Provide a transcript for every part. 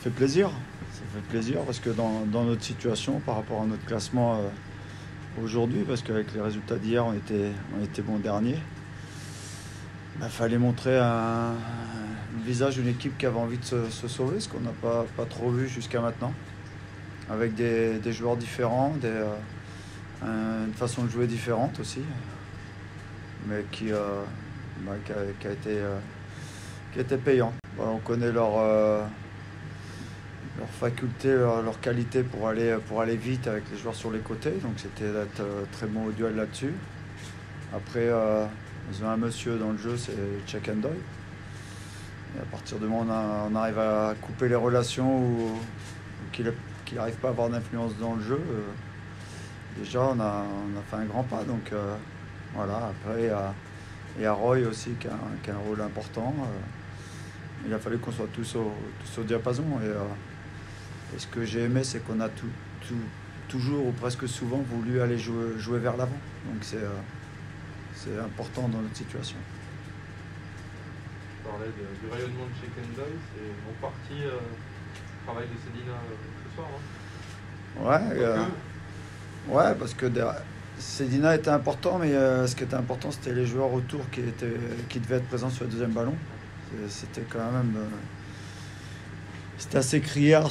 fait plaisir. Ça fait plaisir parce que dans notre situation, par rapport à notre classement aujourd'hui, parce qu'avec les résultats d'hier, on était bon dernier, il fallait montrer le visage d'une équipe qui avait envie de se sauver, ce qu'on n'a pas trop vu jusqu'à maintenant, avec des joueurs différents, une façon de jouer différente aussi, mais qui a été payant. On connaît leur faculté, leur qualité pour aller vite avec les joueurs sur les côtés, donc c'était d'être très bon au duel là-dessus. Après, ils ont un monsieur dans le jeu, c'est Check and Doyle. Et à partir du moment où on arrive à couper les relations ou qu'il n'arrive pas à avoir d'influence dans le jeu, déjà on a fait un grand pas. Donc voilà, après il y a Roy aussi qui a un rôle important. Il a fallu qu'on soit tous au diapason. Et ce que j'ai aimé, c'est qu'on a toujours ou presque souvent voulu aller jouer vers l'avant. Donc c'est important dans notre situation. Tu parlais du rayonnement de Check and Doyle, c'est en partie le travail de Sedina ce soir. Ouais, parce que Sedina était important, mais ce qui était important, c'était les joueurs autour qui devaient être présents sur le deuxième ballon. C'était quand même... C'était assez criard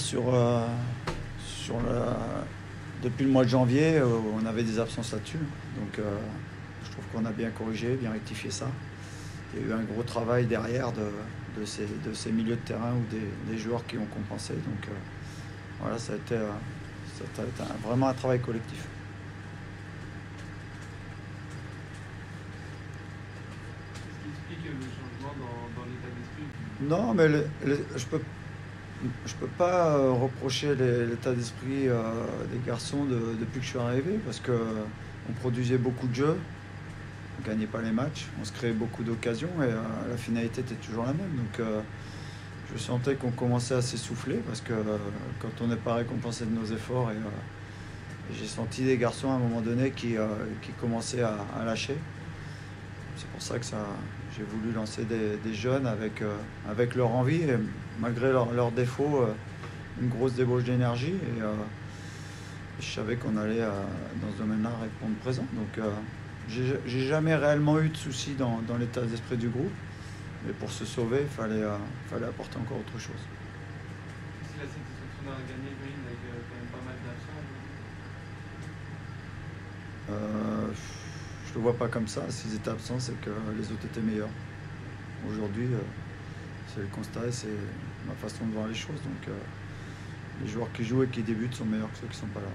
depuis le mois de janvier, on avait des absences là-dessus. Donc je trouve qu'on a bien corrigé, bien rectifié ça. Il y a eu un gros travail derrière de ces milieux de terrain ou des joueurs qui ont compensé. Donc voilà, ça a été vraiment un travail collectif. Qu'est-ce qui explique le changement dans l'état d'esprit? Non, mais je peux pas reprocher l'état d'esprit des garçons depuis que je suis arrivé, parce qu'on produisait beaucoup de jeux, on ne gagnait pas les matchs, on se créait beaucoup d'occasions et la finalité était toujours la même. Donc je sentais qu'on commençait à s'essouffler parce que quand on n'est pas récompensé de nos efforts, et j'ai senti des garçons à un moment donné qui commençaient à lâcher. C'est pour ça que j'ai voulu lancer des jeunes avec leur envie et malgré leurs défauts, une grosse débauche d'énergie. Et je savais qu'on allait dans ce domaine-là répondre présent. Donc j'ai jamais réellement eu de soucis dans l'état d'esprit du groupe. Mais pour se sauver, il fallait apporter encore autre chose. Si la satisfaction a gagné Green avec quand même pas mal d'absents. Je ne le vois pas comme ça. S'ils étaient absents, c'est que les autres étaient meilleurs. Aujourd'hui, c'est le constat et c'est ma façon de voir les choses. Donc les joueurs qui jouent et qui débutent sont meilleurs que ceux qui ne sont pas là.